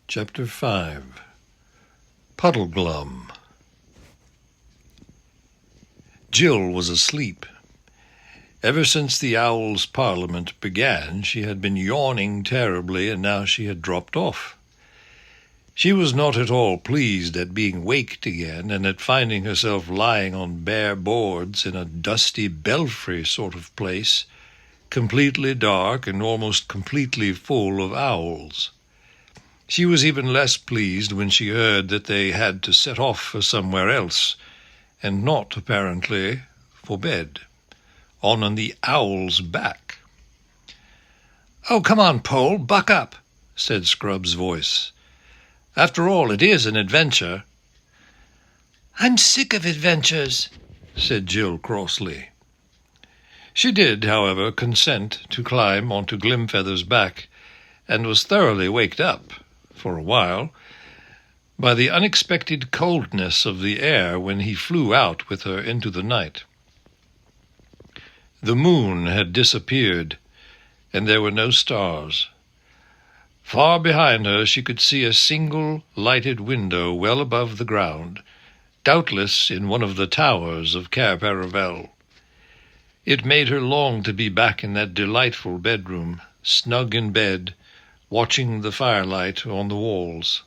Chapter 5 Puddleglum. Jill was asleep. Ever since the Owls' Parliament began, she had been yawning terribly, and now she had dropped off. She was not at all pleased at being waked again, and at finding herself lying on bare boards in a dusty belfry sort of place, completely dark and almost completely full of owls. She was even less pleased when she heard that they had to set off for somewhere else, and not, apparently, for bed, on the owl's back. "Oh, come on, Pole, buck up," said Scrub's voice. "After all, it is an adventure." "I'm sick of adventures," said Jill crossly. She did, however, consent to climb onto Glimfeather's back, and was thoroughly waked up, for a while, by the unexpected coldness of the air when he flew out with her into the night. The moon had disappeared, and there were no stars. Far behind her she could see a single lighted window well above the ground, doubtless in one of the towers of Cair Paravel. It made her long to be back in that delightful bedroom, snug in bed, watching the firelight on the walls.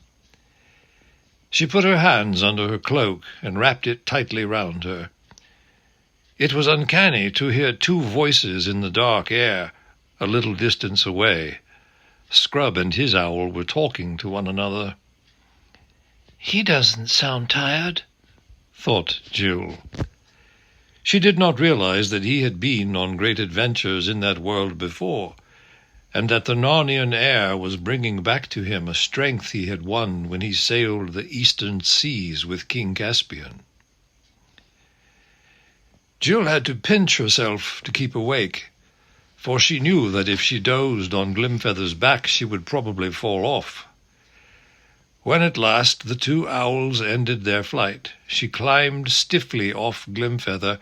She put her hands under her cloak and wrapped it tightly round her. It was uncanny to hear two voices in the dark air, a little distance away. Scrub and his owl were talking to one another. "He doesn't sound tired," thought Jill. She did not realize that he had been on great adventures in that world before, and that the Narnian air was bringing back to him a strength he had won when he sailed the eastern seas with King Caspian. Jill had to pinch herself to keep awake, for she knew that if she dozed on Glimfeather's back she would probably fall off. When at last the two owls ended their flight, she climbed stiffly off Glimfeather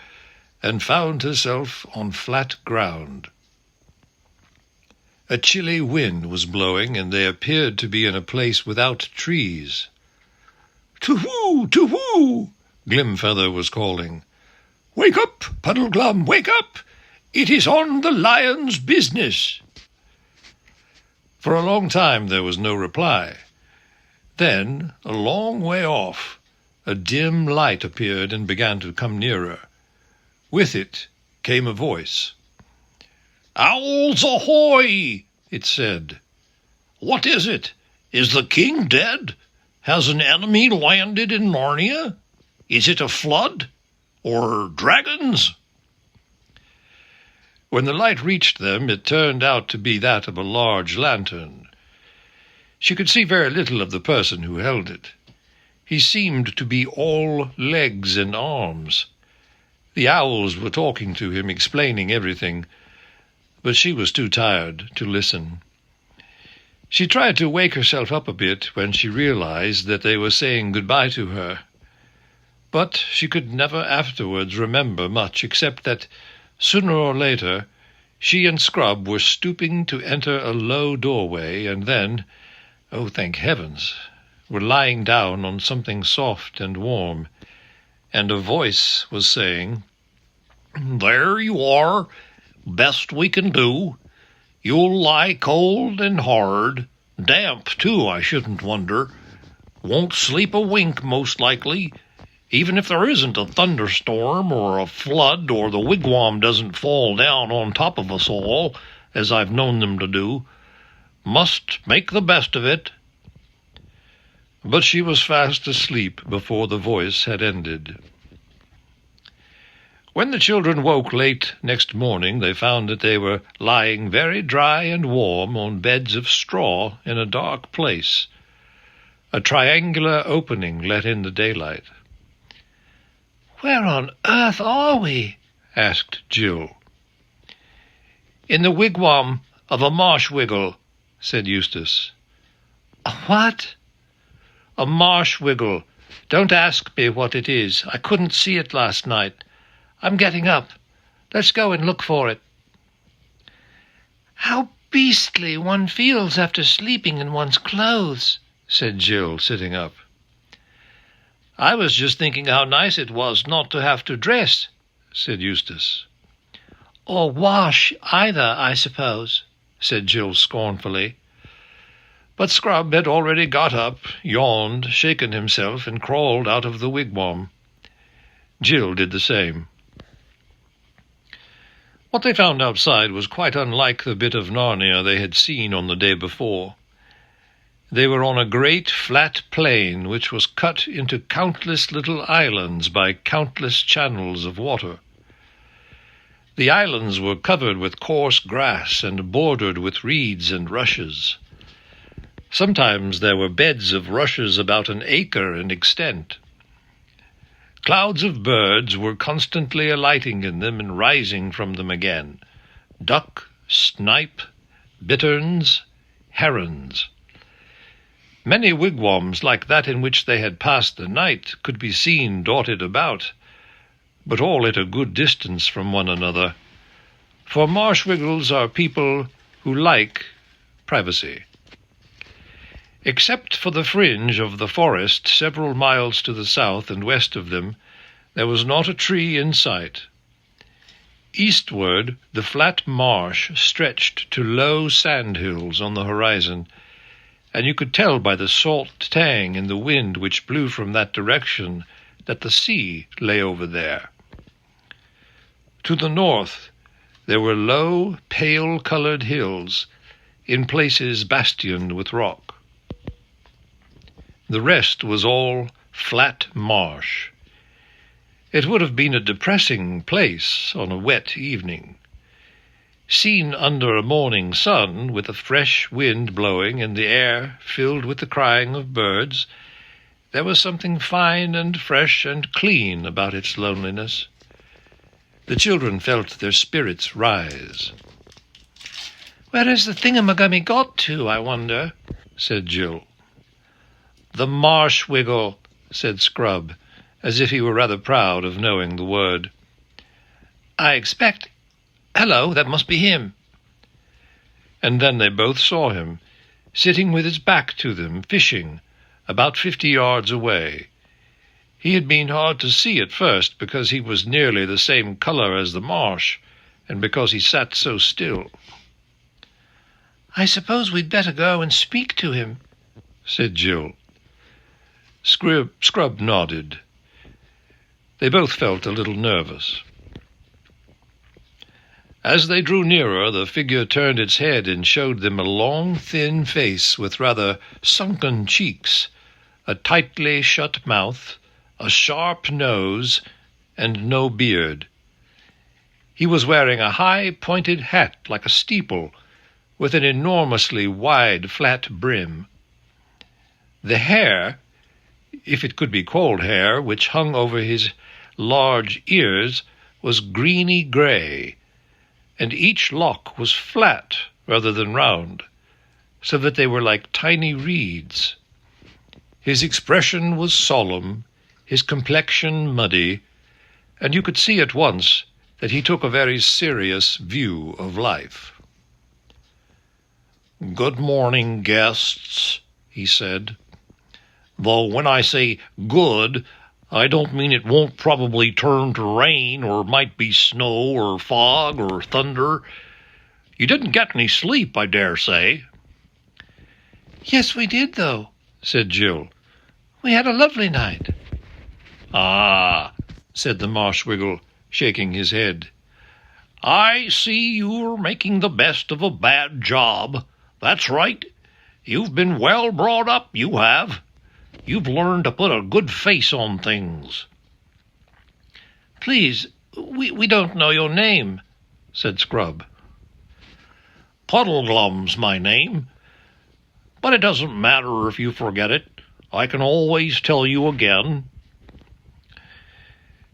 and found herself on flat ground. A chilly wind was blowing, and they appeared to be in a place without trees. "To-hoo! To-hoo!" Glimfeather was calling. "Wake up, Puddleglum, wake up! It is on the lion's business." For a long time there was no reply. Then, a long way off, a dim light appeared and began to come nearer. With it came a voice. "Owls ahoy!" it said. "What is it? Is the king dead? Has an enemy landed in Narnia? Is it a flood? Or dragons?" When the light reached them, it turned out to be that of a large lantern. She could see very little of the person who held it. He seemed to be all legs and arms. The owls were talking to him, explaining everything, but she was too tired to listen. She tried to wake herself up a bit when she realized that they were saying goodbye to her. But she could never afterwards remember much, except that, sooner or later, she and Scrub were stooping to enter a low doorway, and then, oh, thank heavens, were lying down on something soft and warm, and a voice was saying, "There you are. Best we can do. You'll lie cold and hard. Damp, too, I shouldn't wonder. Won't sleep a wink, most likely, even if there isn't a thunderstorm or a flood or the wigwam doesn't fall down on top of us all, as I've known them to do. Must make the best of it." But she was fast asleep before the voice had ended. When the children woke late next morning, they found that they were lying very dry and warm on beds of straw in a dark place. A triangular opening let in the daylight. "Where on earth are we?" asked Jill. "In the wigwam of a marsh wiggle," said Eustace. "A what?" "A marsh wiggle. Don't ask me what it is. I couldn't see it last night. I'm getting up. Let's go and look for it." "How beastly one feels after sleeping in one's clothes," said Jill, sitting up. "I was just thinking how nice it was not to have to dress," said Eustace. "Or wash either, I suppose," said Jill scornfully. But Scrub had already got up, yawned, shaken himself, and crawled out of the wigwam. Jill did the same. What they found outside was quite unlike the bit of Narnia they had seen on the day before. They were on a great flat plain which was cut into countless little islands by countless channels of water. The islands were covered with coarse grass and bordered with reeds and rushes. Sometimes there were beds of rushes about an acre in extent. Clouds of birds were constantly alighting in them and rising from them again. Duck, snipe, bitterns, herons. Many wigwams like that in which they had passed the night could be seen dotted about, but all at a good distance from one another, for marsh-wiggles are people who like privacy. Except for the fringe of the forest several miles to the south and west of them, there was not a tree in sight. Eastward, the flat marsh stretched to low sand-hills on the horizon, and you could tell by the salt tang in the wind which blew from that direction that the sea lay over there. To the north, there were low, pale-colored hills, in places bastioned with rock. The rest was all flat marsh. It would have been a depressing place on a wet evening. Seen under a morning sun, with a fresh wind blowing and the air filled with the crying of birds, there was something fine and fresh and clean about its loneliness. The children felt their spirits rise. "Where has the thingamagummy got to, I wonder?" said Jill. "The marsh-wiggle," said Scrub, as if he were rather proud of knowing the word. "I expect... Hello, that must be him." And then they both saw him, sitting with his back to them, fishing, about 50 yards away. He had been hard to see at first because he was nearly the same color as the marsh, and because he sat so still. "I suppose we'd better go and speak to him," said Jill. Scrub nodded. They both felt a little nervous. As they drew nearer, the figure turned its head and showed them a long, thin face with rather sunken cheeks, a tightly shut mouth, a sharp nose, and no beard. He was wearing a high, pointed hat like a steeple, with an enormously wide, flat brim. The hair, if it could be called hair, which hung over his large ears, was greeny-grey, and each lock was flat rather than round, so that they were like tiny reeds. His expression was solemn, his complexion muddy, and you could see at once that he took a very serious view of life. "Good morning, guests," he said. "Though when I say good, I don't mean it won't probably turn to rain, or might be snow, or fog, or thunder. You didn't get any sleep, I dare say." "Yes, we did, though," said Jill. "We had a lovely night." "Ah," said the marsh-wiggle, shaking his head. "I see you're making the best of a bad job. That's right. You've been well brought up, you have. You've learned to put a good face on things." "Please, we don't know your name," said Scrub. "Puddleglum's my name. But it doesn't matter if you forget it. I can always tell you again."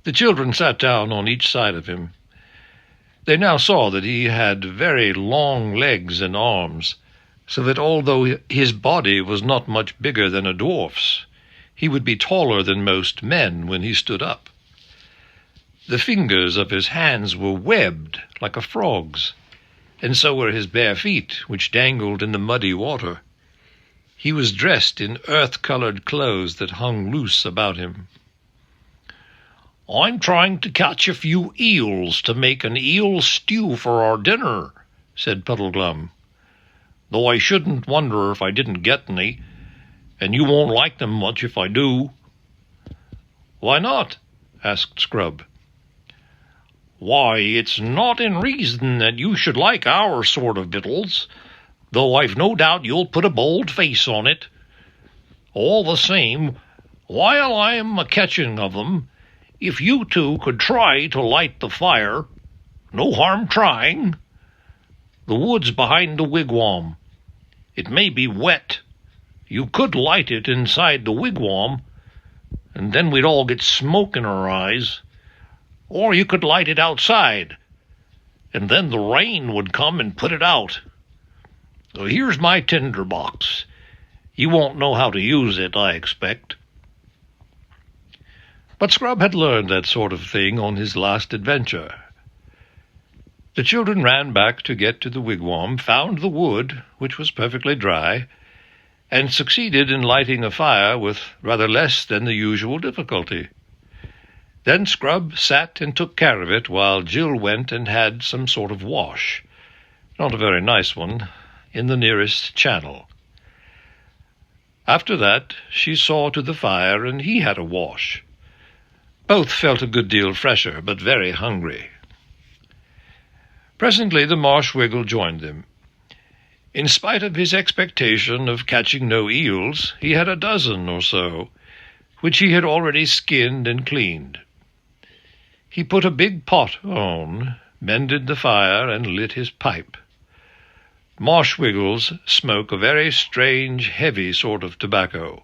The children sat down on each side of him. They now saw that he had very long legs and arms, so that although his body was not much bigger than a dwarf's, he would be taller than most men when he stood up. The fingers of his hands were webbed like a frog's, and so were his bare feet, which dangled in the muddy water. He was dressed in earth-colored clothes that hung loose about him. "I'm trying to catch a few eels to make an eel stew for our dinner," said Puddleglum, "though I shouldn't wonder if I didn't get any, and you won't like them much if I do." "Why not?" asked Scrub. "Why, it's not in reason that you should like our sort of victuals, though I've no doubt you'll put a bold face on it. All the same, while I am a-catching of them, if you two could try to light the fire, no harm trying. The wood's behind the wigwam. It may be wet. You could light it inside the wigwam, and then we'd all get smoke in our eyes. Or you could light it outside, and then the rain would come and put it out. So here's my tinder box. You won't know how to use it, I expect." But Scrub had learned that sort of thing on his last adventure. The children ran back to get to the wigwam, found the wood, which was perfectly dry, and succeeded in lighting a fire with rather less than the usual difficulty. Then Scrub sat and took care of it while Jill went and had some sort of wash, not a very nice one, in the nearest channel. After that she saw to the fire, and he had a wash. Both felt a good deal fresher, but very hungry. Presently the marsh wiggle joined them. In spite of his expectation of catching no eels, he had a dozen or so, which he had already skinned and cleaned. He put a big pot on, mended the fire, and lit his pipe. Marsh wiggles smoke a very strange, heavy sort of tobacco.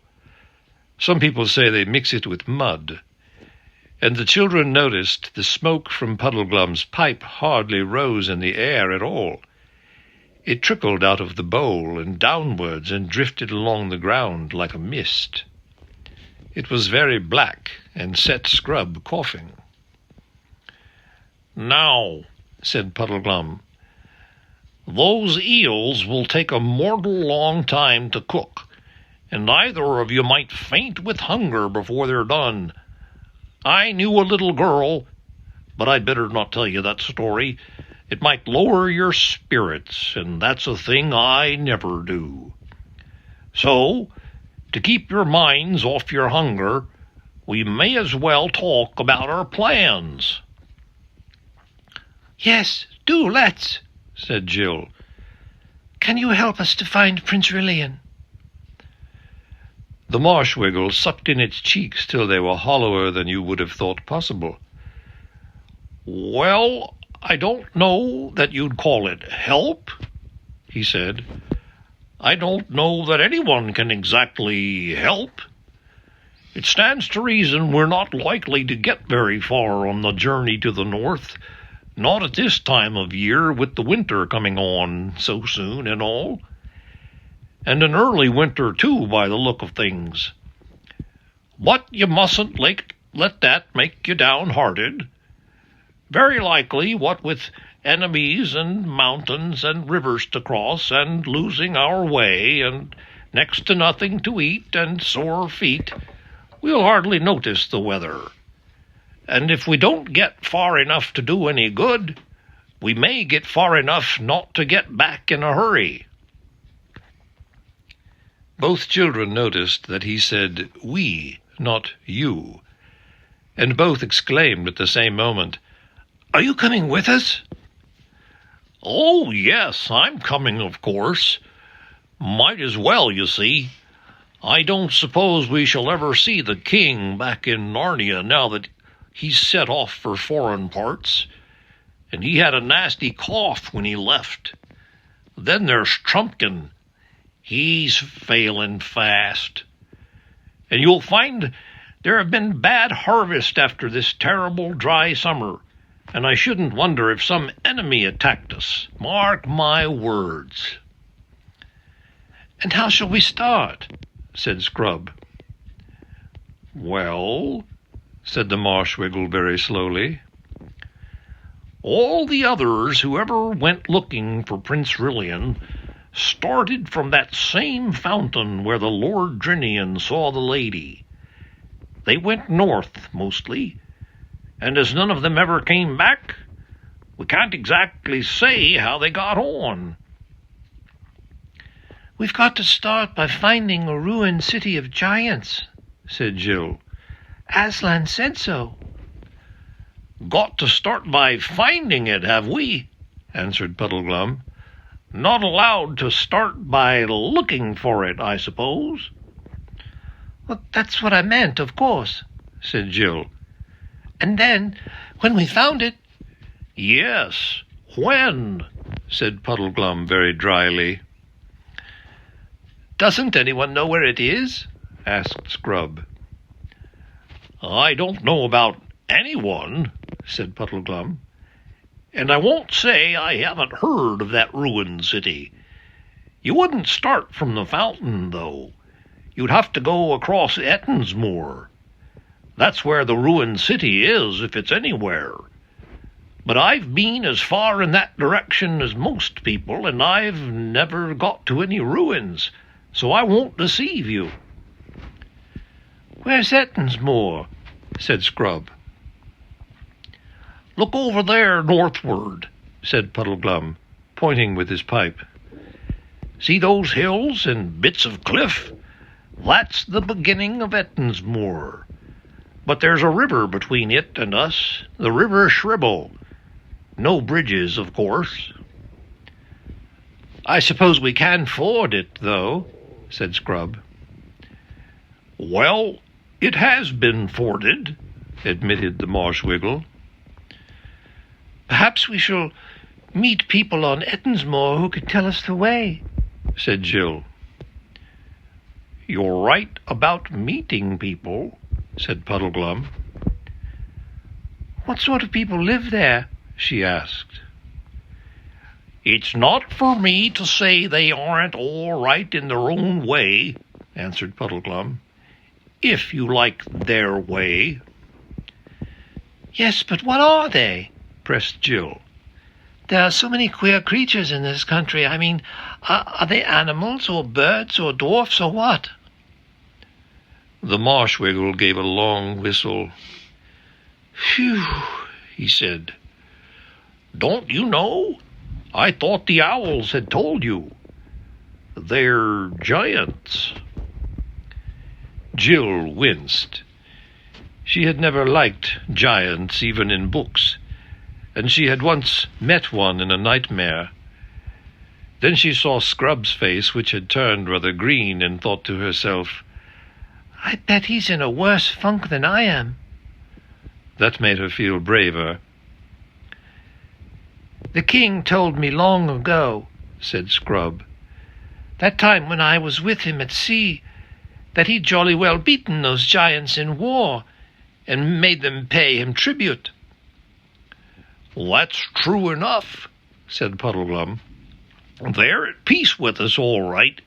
Some people say they mix it with mud, and the children noticed the smoke from Puddleglum's pipe hardly rose in the air at all. It trickled out of the bowl and downwards and drifted along the ground like a mist. It was very black and set Scrub coughing. "Now," said Puddleglum, "those eels will take a mortal long time to cook, and either of you might faint with hunger before they're done. I knew a little girl, but I'd better not tell you that story. It might lower your spirits, and that's a thing I never do. So, to keep your minds off your hunger, we may as well talk about our plans." "Yes, do let's," said Jill. "Can you help us to find Prince Rilian?" The marsh wiggle sucked in its cheeks till they were hollower than you would have thought possible. "Well, I don't know that you'd call it help," he said. "I don't know that anyone can exactly help. It stands to reason we're not likely to get very far on the journey to the north, not at this time of year, with the winter coming on so soon and all. And an early winter, too, by the look of things. But you mustn't let that make you downhearted. Very likely, what with enemies and mountains and rivers to cross, and losing our way, and next to nothing to eat, and sore feet, we'll hardly notice the weather. And if we don't get far enough to do any good, we may get far enough not to get back in a hurry." Both children noticed that he said we, not you, and both exclaimed at the same moment, "Are you coming with us?" "Oh, yes, I'm coming, of course. Might as well, you see. I don't suppose we shall ever see the king back in Narnia now that he's set off for foreign parts, and he had a nasty cough when he left. Then there's Trumpkin. He's failing fast. And you'll find there have been bad harvests after this terrible dry summer, and I shouldn't wonder if some enemy attacked us. Mark my words." "And how shall we start?" said Scrub. "Well," said the marsh wiggle very slowly, "all the others who ever went looking for Prince Rilian started from that same fountain where the Lord Drinian saw the lady. They went north, mostly, and as none of them ever came back, we can't exactly say how they got on." "We've got to start by finding a ruined city of giants," said Jill. "Aslan said so." "Got to start by finding it, have we?" answered Puddleglum. "Not allowed to start by looking for it, I suppose." "Well, that's what I meant, of course," said Jill. "And then, when we found it—" "Yes, when?" said Puddleglum very dryly. "Doesn't anyone know where it is?" asked Scrub. "I don't know about anyone," said Puddleglum, "and I won't say I haven't heard of that ruined city. You wouldn't start from the fountain, though. You'd have to go across Ettonsmoor. That's where the ruined city is, if it's anywhere. But I've been as far in that direction as most people, and I've never got to any ruins, so I won't deceive you." "Where's Ettonsmoor?" said Scrub. "Look over there northward," said Puddleglum, pointing with his pipe. "See those hills and bits of cliff? That's the beginning of Ettonsmoor. But there's a river between it and us, the River Shribble. No bridges, of course." "I suppose we can ford it, though," said Scrub. "Well, it has been forded," admitted the Marshwiggle. "Perhaps we shall meet people on Ettonsmoor who could tell us the way," said Jill. "You're right about meeting people," said Puddleglum. "What sort of people live there?" she asked. "It's not for me to say they aren't all right in their own way," answered Puddleglum, "if you like their way." "Yes, but what are they?" pressed Jill. "There are so many queer creatures in this country. I mean, are they animals or birds or dwarfs or what?" The Marshwiggle gave a long whistle. "Phew," he said. "Don't you know? I thought the owls had told you. They're giants." Jill winced. She had never liked giants, even in books, and she had once met one in a nightmare. Then she saw Scrub's face, which had turned rather green, and thought to herself, "I bet he's in a worse funk than I am." That made her feel braver. "The king told me long ago," said Scrub, "that time when I was with him at sea, that he'd jolly well beaten those giants in war, and made them pay him tribute." "That's true enough," said Puddleglum. "They're at peace with us, all right.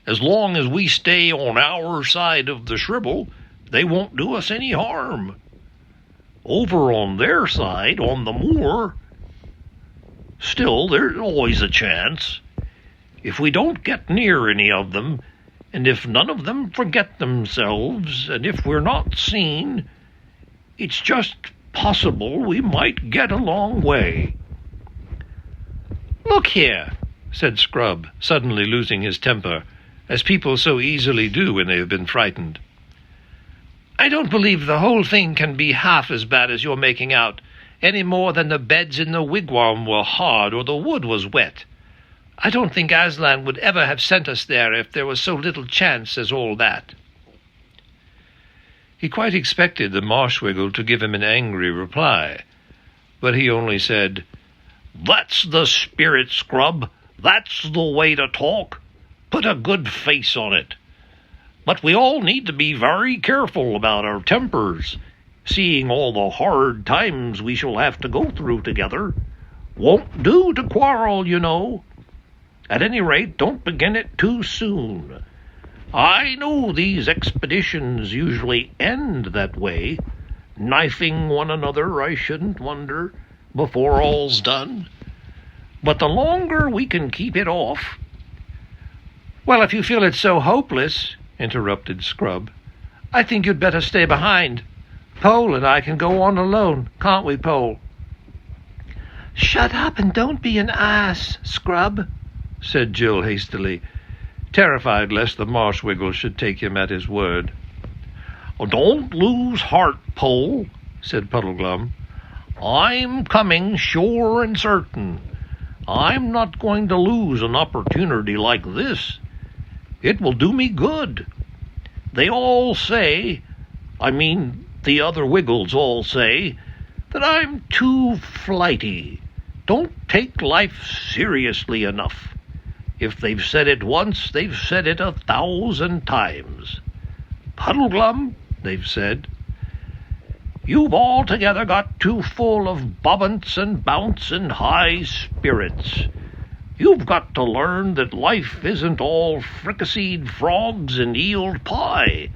As long as we stay on our side of the Shribble, they won't do us any harm. Over on their side, on the moor, still, there's always a chance. If we don't get near any of them, and if none of them forget themselves, and if we're not seen, it's just possible we might get a long way." "Look here," said Scrub, suddenly losing his temper, as people so easily do when they have been frightened. "I don't believe the whole thing can be half as bad as you're making out, any more than the beds in the wigwam were hard or the wood was wet. I don't think Aslan would ever have sent us there if there was so little chance as all that." He quite expected the Marshwiggle to give him an angry reply, but he only said, "That's the spirit, Scrub. That's the way to talk. Put a good face on it. But we all need to be very careful about our tempers, seeing all the hard times we shall have to go through together. Won't do to quarrel, you know. At any rate, don't begin it too soon. I know these expeditions usually end that way, knifing one another, I shouldn't wonder, before all's done. But the longer we can keep it off, Well, if you feel it's so hopeless, interrupted Scrub, I think you'd better stay behind. Pole and I can go on alone, can't we, Pole? Shut up and don't be an ass, Scrub, said Jill hastily, terrified lest the Marshwiggle should take him at his word. Don't lose heart, Pole, said Puddleglum. I'm coming sure and certain. I'm not going to lose an opportunity like this. It will do me good. They all say, the other Wiggles all say, that I'm too flighty, don't take life seriously enough. If they've said it once, they've said it 1,000 times. Puddleglum, they've said, you've altogether got too full of bobbance and bounce and high spirits. You've got to learn that life isn't all fricasseed frogs and eeled pie.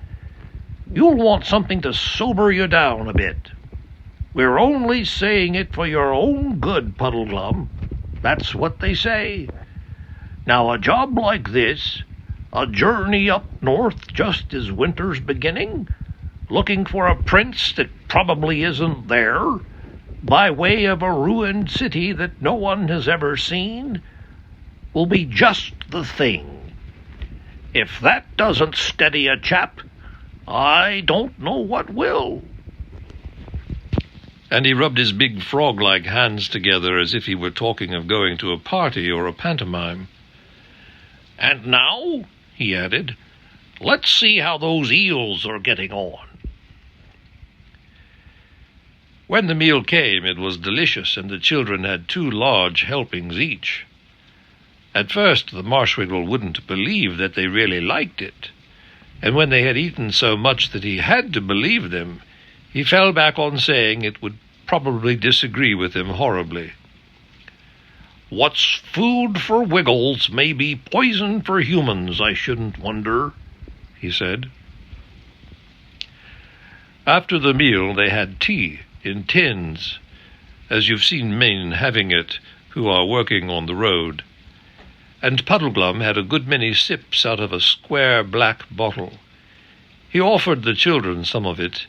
You'll want something to sober you down a bit. We're only saying it for your own good, Puddleglum. That's what they say. Now, a job like this, a journey up north just as winter's beginning, looking for a prince that probably isn't there, by way of a ruined city that no one has ever seen, will be just the thing. If that doesn't steady a chap, I don't know what will. And he rubbed his big frog-like hands together as if he were talking of going to a party or a pantomime. And now, he added, let's see how those eels are getting on. When the meal came, it was delicious, and the children had 2 large helpings each. At first, the Marshwiggle wouldn't believe that they really liked it, and when they had eaten so much that he had to believe them, he fell back on saying it would probably disagree with him horribly. What's food for Wiggles may be poison for humans, I shouldn't wonder, he said. After the meal, they had tea in tins, as you've seen men having it who are working on the road, and Puddleglum had a good many sips out of a square black bottle. He offered the children some of it,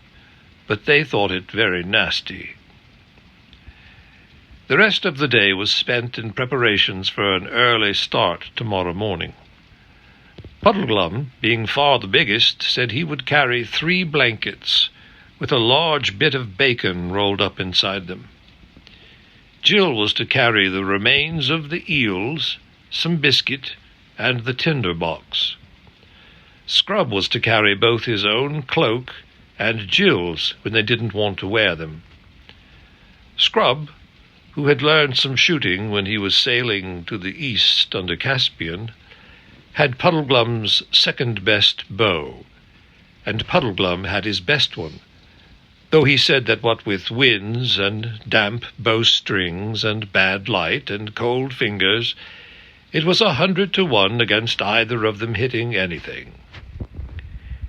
but they thought it very nasty. The rest of the day was spent in preparations for an early start tomorrow morning. Puddleglum, being far the biggest, said he would carry 3 blankets, with a large bit of bacon rolled up inside them. Jill was to carry the remains of the eels, some biscuit, and the tinder box. Scrub was to carry both his own cloak and Jill's when they didn't want to wear them. Scrub, who had learned some shooting when he was sailing to the east under Caspian, had Puddleglum's second-best bow, and Puddleglum had his best one, though he said that what with winds and damp bowstrings and bad light and cold fingers, it was 100 to 1 against either of them hitting anything.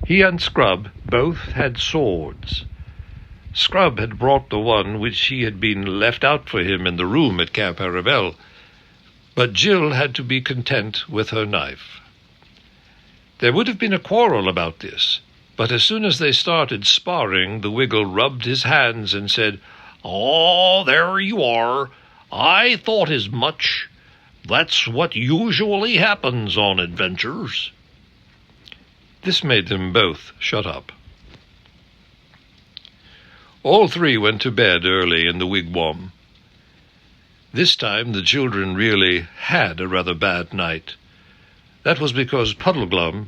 He and Scrub both had swords. Scrub had brought the one which he had been left out for him in the room at Camp Arabelle, but Jill had to be content with her knife. There would have been a quarrel about this, but as soon as they started sparring, the Wiggle rubbed his hands and said, "Oh, there you are. I thought as much. That's what usually happens on adventures." This made them both shut up. All 3 went to bed early in the wigwam. This time the children really had a rather bad night. That was because Puddleglum,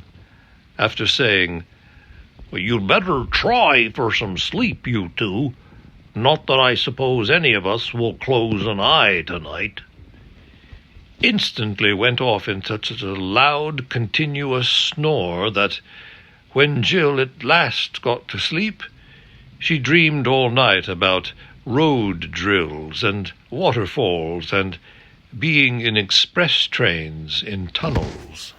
after saying, "Well, you'd better try for some sleep, you 2. Not that I suppose any of us will close an eye tonight," instantly went off in such a loud, continuous snore that, when Jill at last got to sleep, she dreamed all night about road drills and waterfalls and being in express trains in tunnels.